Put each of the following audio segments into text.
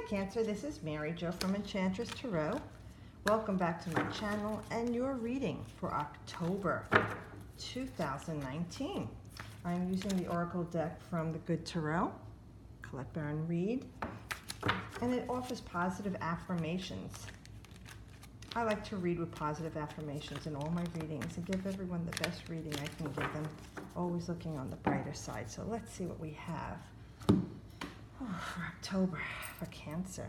Cancer, this is Mary Jo from Enchantress Tarot. Welcome back to my channel and your reading for October 2019. I'm using the Oracle deck from the Good Tarot, Collect, Baron, Read, and it offers positive affirmations. I like to read with positive affirmations in all my readings and give everyone the best reading I can give them, always looking on the brighter side. So let's see what we have for October for Cancer.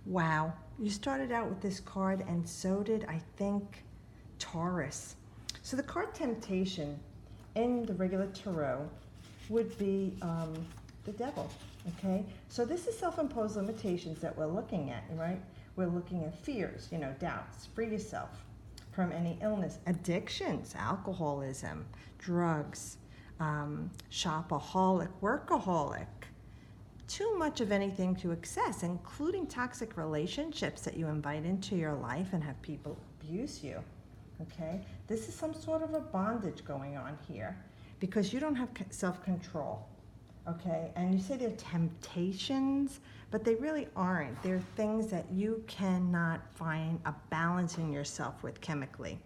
Wow, you started out with this card and so did, I think, Taurus. So the card Temptation in the regular tarot would be the Devil, okay? So this is self-imposed limitations that we're looking at, right? We're looking at fears, doubts. Free yourself from any illness, addictions, alcoholism, drugs, shopaholic, workaholic, too much of anything to excess, including toxic relationships that you invite into your life and have people abuse you, okay? This is some sort of a bondage going on here because you don't have self-control, okay? And you say they're temptations, but they really aren't. They're things that you cannot find a balance in yourself with chemically.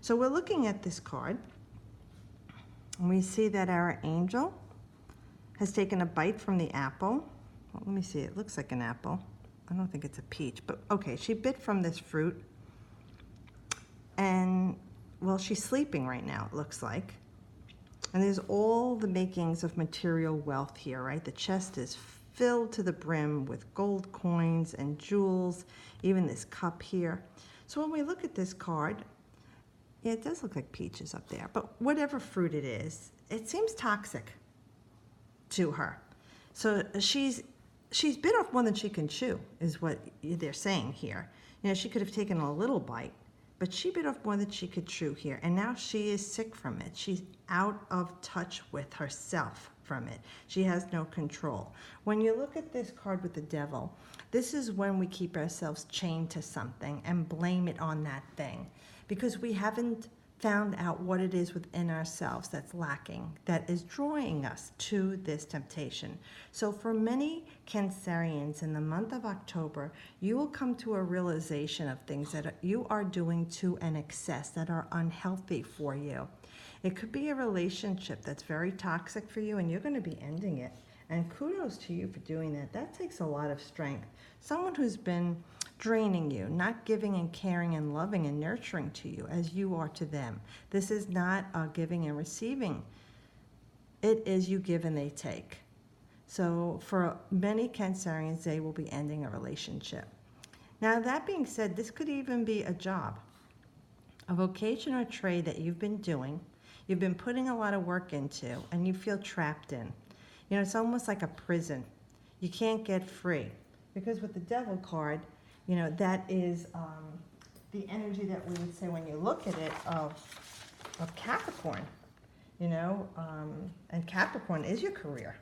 So we're looking at this card, and we see that our angel has taken a bite from the apple. Well, let me see, it looks like an apple. I don't think it's a peach, but okay, she bit from this fruit. And, well, she's sleeping right now, it looks like. And there's all the makings of material wealth here, right? The chest is filled to the brim with gold coins and jewels, even this cup here. So when we look at this card, yeah, it does look like peaches up there, but whatever fruit it is, it seems toxic to her. So she's bit off more than she can chew, is what they're saying here. She could have taken a little bite, but she bit off more than she could chew here, and now she is sick from it. She's out of touch with herself from it. She has no control. When you look at this card with the Devil, this is when we keep ourselves chained to something and blame it on that thing because we haven't found out what it is within ourselves that's lacking, that is drawing us to this temptation. So for many Cancerians in the month of October, you will come to a realization of things that you are doing to an excess that are unhealthy for you. It could be a relationship that's very toxic for you and you're going to be ending it. And kudos to you for doing that. That takes a lot of strength. Someone who's been draining you, not giving and caring and loving and nurturing to you as you are to them. This is not a giving and receiving. It is you give and they take. So for many Cancerians, they will be ending a relationship. Now that being said, this could even be a job, a vocation or trade that you've been doing, you've been putting a lot of work into, and you feel trapped in. It's almost like a prison. You can't get free. Because with the Devil card, that is the energy that we would say when you look at it of Capricorn, and Capricorn is your career.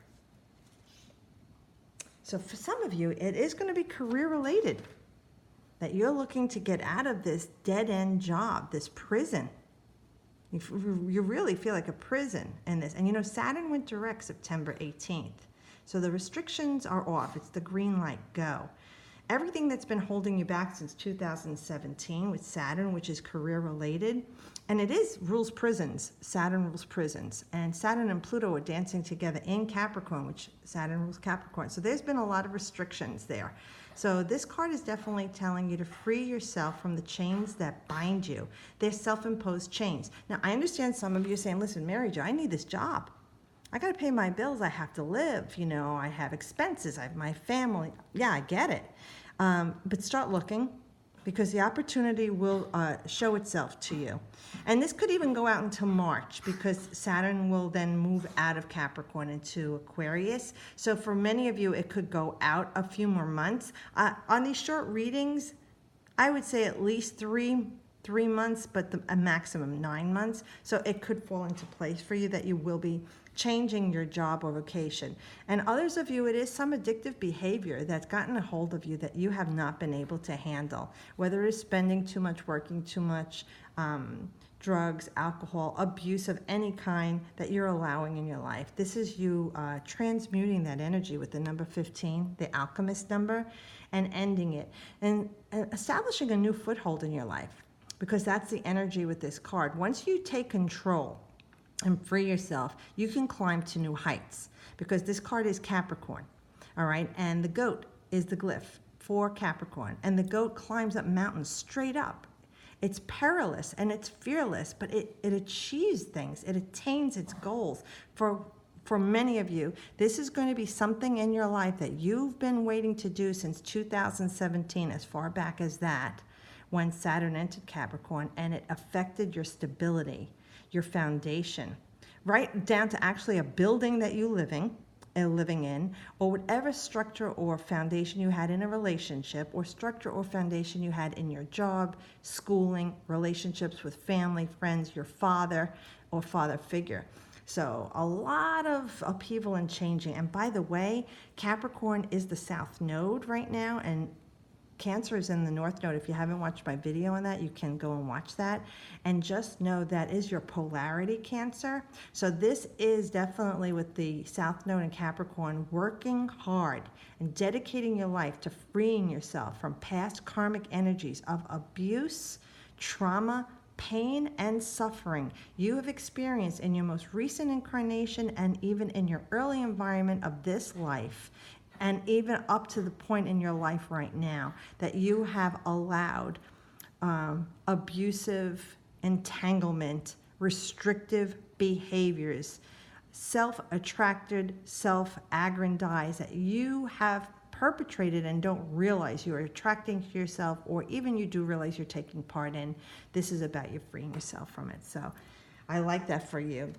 So for some of you, it is going to be career related, that you're looking to get out of this dead-end job, this prison. You really feel like a prison in this. And Saturn went direct September 18th. So the restrictions are off. It's the green light, go. Everything that's been holding you back since 2017 with Saturn, which is career related, and it is rules prisons. Saturn rules prisons. And Saturn and Pluto are dancing together in Capricorn, which Saturn rules Capricorn. So there's been a lot of restrictions there. So this card is definitely telling you to free yourself from the chains that bind you. They're self-imposed chains. Now, I understand some of you saying, listen, Mary Jo, I need this job. I got to pay my bills. I have to live. I have expenses. I have my family. Yeah, I get it. But start looking because the opportunity will show itself to you. And this could even go out until March because Saturn will then move out of Capricorn into Aquarius. So for many of you, it could go out a few more months. On these short readings, I would say at least three months, but a maximum 9 months. So it could fall into place for you that you will be changing your job or vocation. And others of you, it is some addictive behavior that's gotten a hold of you that you have not been able to handle, whether it's spending too much, working too much, drugs, alcohol, abuse of any kind that you're allowing in your life. This is you transmuting that energy with the number 15, the alchemist number, and ending it and establishing a new foothold in your life, because that's the energy with this card. Once you take control and free yourself, you can climb to new heights, because this card is Capricorn, all right? And the goat is the glyph for Capricorn, and the goat climbs up mountains straight up. It's perilous and it's fearless, but it achieves things. It attains its goals. For many of you, this is going to be something in your life that you've been waiting to do since 2017, as far back as that, when Saturn entered Capricorn, and it affected your stability, your foundation, right down to actually a building that you living in, or whatever structure or foundation you had in a relationship, or structure or foundation you had in your job, schooling, relationships with family, friends, your father or father figure. So a lot of upheaval and changing. And by the way, Capricorn is the south node right now, and Cancer is in the north node. If you haven't watched my video on that, you can go and watch that. And just know that is your polarity, Cancer. So this is definitely with the south node in Capricorn, working hard and dedicating your life to freeing yourself from past karmic energies of abuse, trauma, pain, and suffering you have experienced in your most recent incarnation, and even in your early environment of this life, and even up to the point in your life right now that you have allowed abusive entanglement, restrictive behaviors, self-attracted, self-aggrandized that you have perpetrated and don't realize you are attracting to yourself, or even you do realize you're taking part in. This is about you freeing yourself from it. So I like that for you,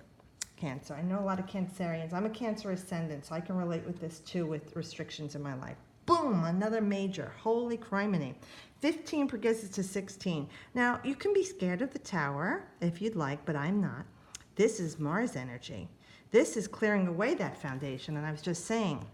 Cancer. I know a lot of Cancerians. I'm a Cancer ascendant, so I can relate with this too, with restrictions in my life. Boom, another major. Holy criminy. 15 progresses to 16. Now, you can be scared of the tower if you'd like, but I'm not. This is Mars energy. This is clearing away that foundation. And I was just saying,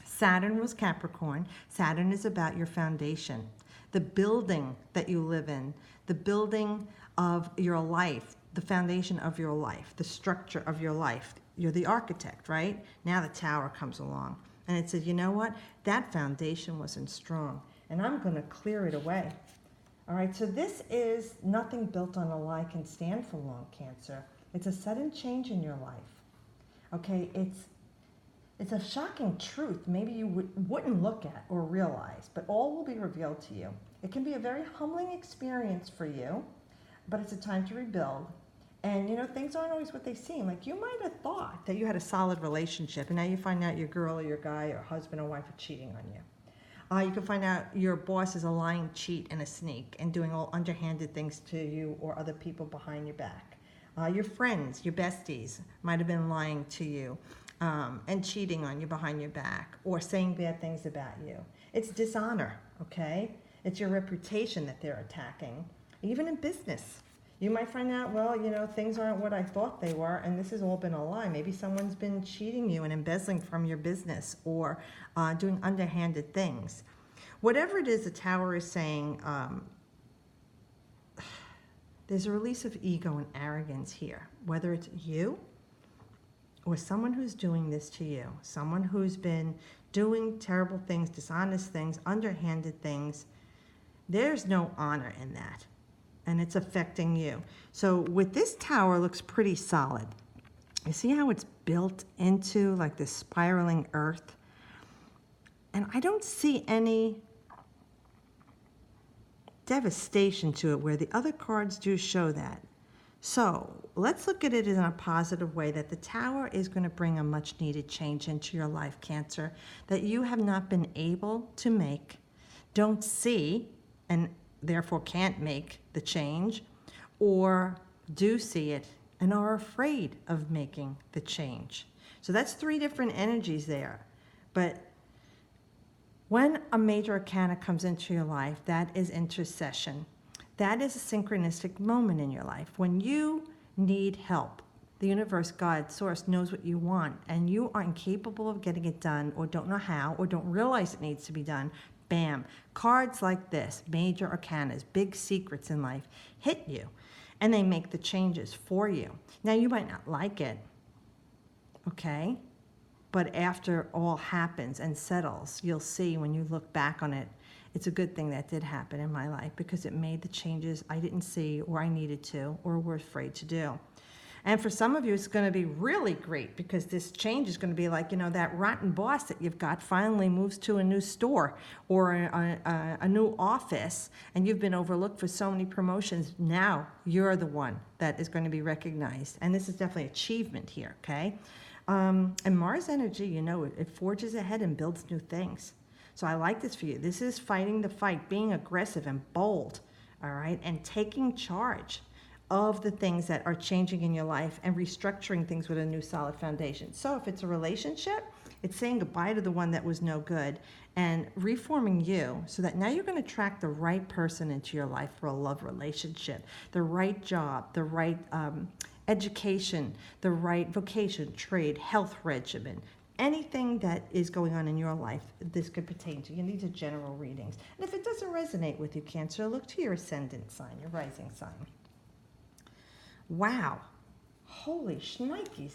Saturn was Capricorn. Saturn is about your foundation, the building that you live in, the building of your life, the foundation of your life, the structure of your life. You're the architect, right? Now the tower comes along. And it said, you know what? That foundation wasn't strong, and I'm going to clear it away. All right, so this is nothing built on a lie can stand for long, Cancer. It's a sudden change in your life. Okay, it's a shocking truth maybe you wouldn't look at or realize, but all will be revealed to you. It can be a very humbling experience for you, but it's a time to rebuild. And, you know, things aren't always what they seem. Like, you might have thought that you had a solid relationship, and now you find out your girl or your guy or husband or wife are cheating on you. You can find out your boss is a lying cheat and a sneak and doing all underhanded things to you or other people behind your back. Your friends, your besties might have been lying to you and cheating on you behind your back, or saying bad things about you. It's dishonor, okay? It's your reputation that they're attacking. Even in business, you might find out, well, you know, things aren't what I thought they were, and this has all been a lie. Maybe someone's been cheating you and embezzling from your business, or doing underhanded things. Whatever it is, the tower is saying, there's a release of ego and arrogance here, whether it's you or someone who's doing this to you, someone who's been doing terrible things, dishonest things, underhanded things. There's no honor in that, and it's affecting you. So with this tower, looks pretty solid. You see how it's built into like this spiraling earth? And I don't see any devastation to it, where the other cards do show that. So let's look at it in a positive way, that the tower is going to bring a much needed change into your life, Cancer, that you have not been able to make, don't see, and therefore can't make the change, or do see it and are afraid of making the change. So that's three different energies there. But when a major arcana comes into your life, that is intercession. That is a synchronistic moment in your life. When you need help, the universe, God, source knows what you want, and you are incapable of getting it done, or don't know how, or don't realize it needs to be done. Bam. Cards like this, major arcanas, big secrets in life, hit you. and they make the changes for you. Now, you might not like it, okay? But after all happens and settles, you'll see when you look back on it, it's a good thing that did happen in my life because it made the changes I didn't see or I needed to or were afraid to do. And for some of you, it's going to be really great because this change is going to be like, you know, that rotten boss that you've got finally moves to a new store or a new office, and you've been overlooked for so many promotions. Now you're the one that is going to be recognized. And this is definitely achievement here, okay? And Mars energy, you know, it forges ahead and builds new things. So I like this for you. This is fighting the fight, being aggressive and bold, all right, and taking charge of the things that are changing in your life and restructuring things with a new solid foundation. So if it's a relationship, it's saying goodbye to the one that was no good and reforming you so that now you're going to attract the right person into your life for a love relationship, the right job, the right education, the right vocation, trade, health regimen. Anything that is going on in your life, this could pertain to you. These are general readings. And if it doesn't resonate with you, Cancer, look to your ascendant sign, your rising sign. Wow. Holy shnikes.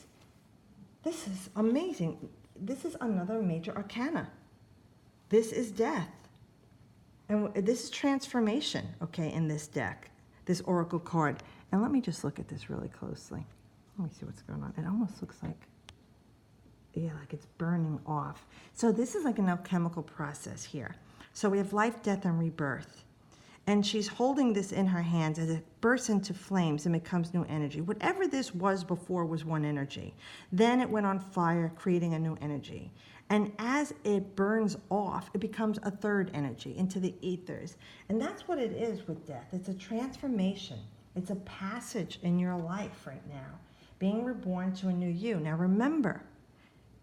This is amazing. This is another major arcana. This is death. And this is transformation, okay, in this deck, this oracle card. And let me just look at this really closely. Let me see what's going on. It almost looks like, yeah, like it's burning off. So this is like an alchemical process here. So we have life, death, and rebirth. And she's holding this in her hands as it bursts into flames and becomes new energy. Whatever this was before was one energy. Then it went on fire, creating a new energy. And as it burns off, it becomes a third energy into the ethers. And that's what it is with death. It's a transformation. It's a passage in your life right now, being reborn to a new you. Now remember,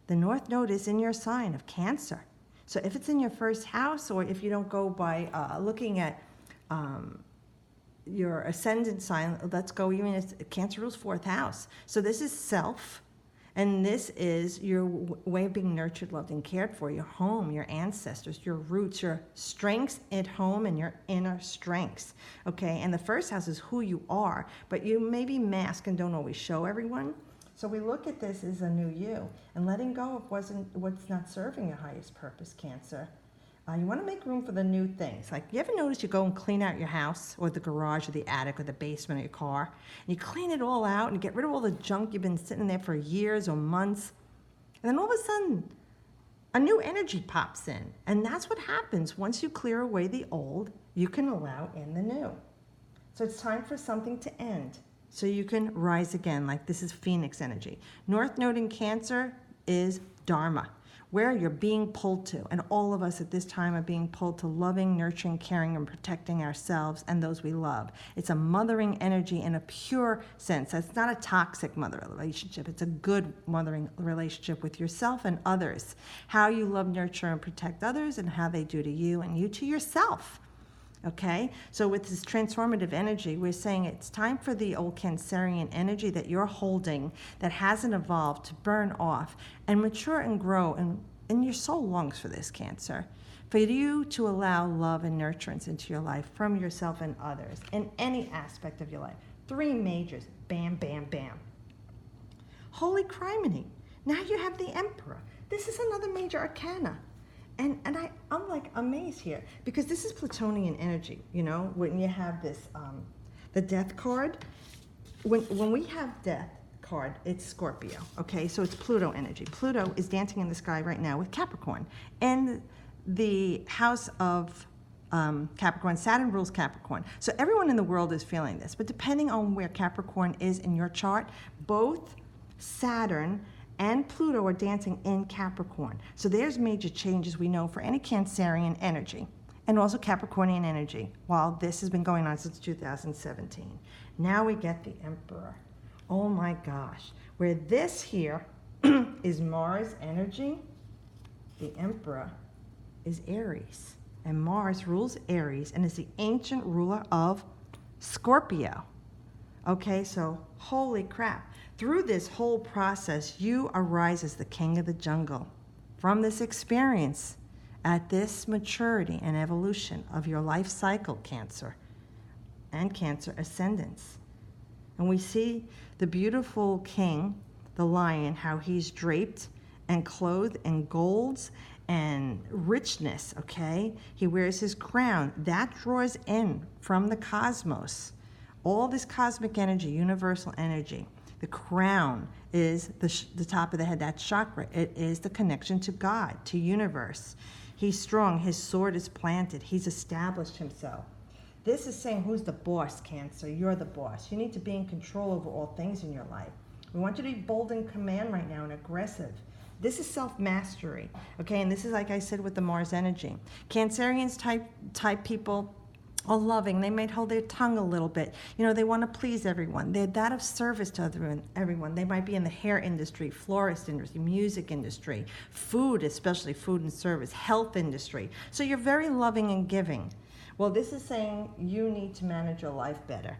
the North Node is in your sign of Cancer. So if it's in your first house, or if you don't go by looking at your ascendant sign, let's go even as Cancer rules 4th house. So this is self, and this is your way of being nurtured, loved, and cared for, your home, your ancestors, your roots, your strengths at home, and your inner strengths, okay? And the first house is who you are, but you maybe mask and don't always show everyone. So we look at this as a new you, and letting go of what's not serving your highest purpose, Cancer. You want to make room for the new things. Like, you ever notice you go and clean out your house or the garage or the attic or the basement of your car, and you clean it all out and get rid of all the junk you've been sitting there for years or months, and then all of a sudden, a new energy pops in. And that's what happens. Once you clear away the old, you can allow in the new. So it's time for something to end so you can rise again. Like, this is Phoenix energy. North Node in Cancer is Dharma, where you're being pulled to. And all of us at this time are being pulled to loving, nurturing, caring, and protecting ourselves and those we love. It's a mothering energy in a pure sense. It's not a toxic mother relationship. It's a good mothering relationship with yourself and others. How you love, nurture, and protect others, and how they do to you and you to yourself. Okay, so with this transformative energy, we're saying it's time for the old Cancerian energy that you're holding that hasn't evolved to burn off and mature and grow. And your soul longs for this, Cancer, for you to allow love and nurturance into your life from yourself and others in any aspect of your life. 3 majors, bam, bam, bam. Holy criminy, now you have the Emperor. This is another major arcana. And I'm like amazed here because this is Plutonian energy, you know, when you have this, the death card. When we have death card, it's Scorpio, okay? So it's Pluto energy. Pluto is dancing in the sky right now with Capricorn. And the house of Capricorn, Saturn rules Capricorn. So everyone in the world is feeling this. But depending on where Capricorn is in your chart, both Saturn and Pluto are dancing in Capricorn. So there's major changes we know for any Cancerian energy and also Capricornian energy while this has been going on since 2017. Now we get the Emperor. Oh my gosh. Where this here is Mars energy, the Emperor is Aries. And Mars rules Aries and is the ancient ruler of Scorpio. Okay, so holy crap. Through this whole process, you arise as the king of the jungle. From this experience, at this maturity and evolution of your life cycle, Cancer, and Cancer ascendants, And we see the beautiful king, the lion, how he's draped and clothed in golds and richness, okay? He wears his crown. That draws in from the cosmos. All this cosmic energy, universal energy. The crown is the top of the head, that chakra. It is the connection to God, to universe. He's strong. His sword is planted. He's established himself. This is saying, who's the boss, Cancer? You're the boss. You need to be in control over all things in your life. We want you to be bold in command right now and aggressive. This is self-mastery, okay? And this is, like I said, with the Mars energy. Cancerians type people are loving. They might hold their tongue a little bit. You know, they want to please everyone. They're that of service to everyone. They might be in the hair industry, florist industry, music industry, food, especially food and service, health industry. So you're very loving and giving. Well, this is saying you need to manage your life better.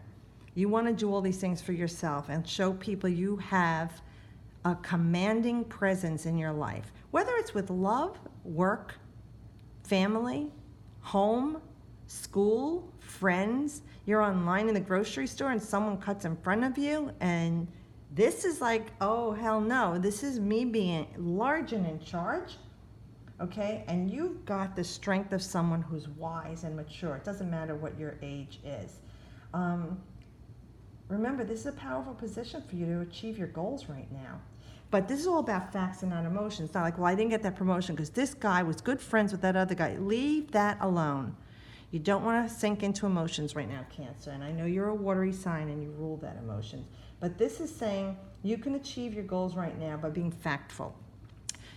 You want to do all these things for yourself and show people you have a commanding presence in your life, whether it's with love, work, family, home, school, friends. You're online in the grocery store and someone cuts in front of you, and this is like, oh, hell no. This is me being large and in charge, okay? And you've got the strength of someone who's wise and mature. It doesn't matter what your age is. Remember, this is a powerful position for you to achieve your goals right now. But this is all about facts and not emotions. It's not like, well, I didn't get that promotion because this guy was good friends with that other guy. Leave that alone. You don't want to sink into emotions right now, Cancer. And I know you're a watery sign and you rule that emotions. But this is saying you can achieve your goals right now by being factful.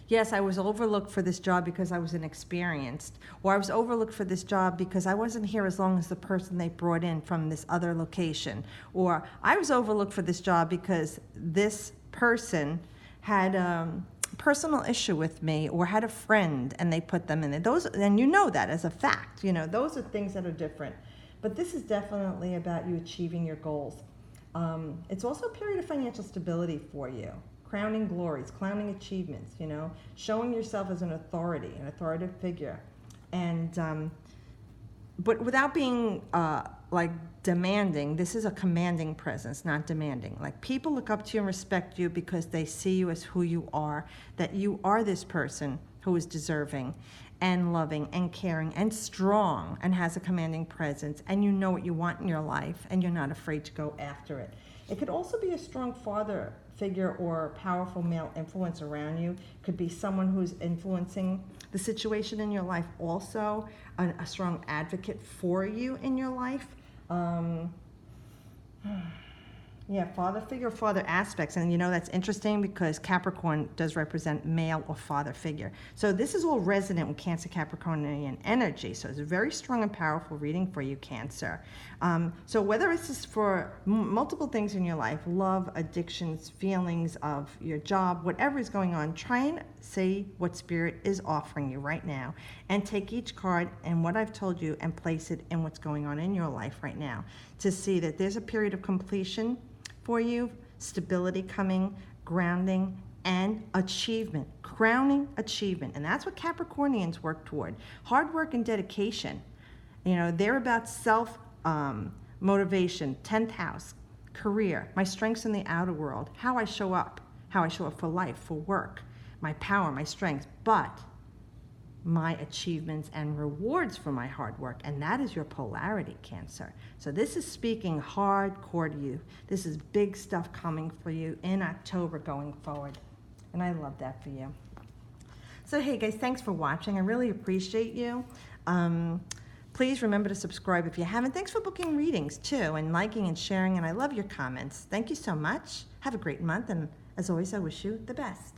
Yes, I was overlooked for this job because I was inexperienced, or I was overlooked for this job because I wasn't here as long as the person they brought in from this other location, or I was overlooked for this job because this person had a personal issue with me or had a friend and they put them in there. Those, and you know that as a fact, you know, those are things that are different. But this is definitely about you achieving your goals. It's also a period of financial stability for you. Crowning glories, crowning achievements, you know, showing yourself as an authority, an authoritative figure. And, but without being like demanding, this is a commanding presence, not demanding. Like people look up to you and respect you because they see you as who you are, that you are this person who is deserving and loving and caring and strong and has a commanding presence, and you know what you want in your life and you're not afraid to go after it. It could also be a strong father figure or powerful male influence around you. Could be someone who's influencing the situation in your life also, a strong advocate for you in your life. Yeah, father figure, father aspects. And you know, that's interesting because Capricorn does represent male or father figure. So this is all resonant with Cancer Capricornian energy. So it's a very strong and powerful reading for you, Cancer. So whether it's just for multiple things in your life, love, addictions, feelings of your job, whatever is going on, try and see what Spirit is offering you right now and take each card and what I've told you and place it in what's going on in your life right now to see that there's a period of completion for you, stability coming, grounding, and achievement, crowning achievement. And that's what Capricornians work toward. Hard work and dedication. You know, they're about self-motivation, 10th house, career, my strengths in the outer world, how I show up for life, for work, my power, my strengths, but my achievements and rewards for my hard work. And that is your polarity, Cancer. So this is speaking hardcore to you. This is big stuff coming for you in October going forward. And I love that for you. So hey guys, thanks for watching. I really appreciate you. Please remember to subscribe if you haven't. Thanks for booking readings too, and liking and sharing, and I love your comments. Thank you so much. Have a great month, and as always, I wish you the best.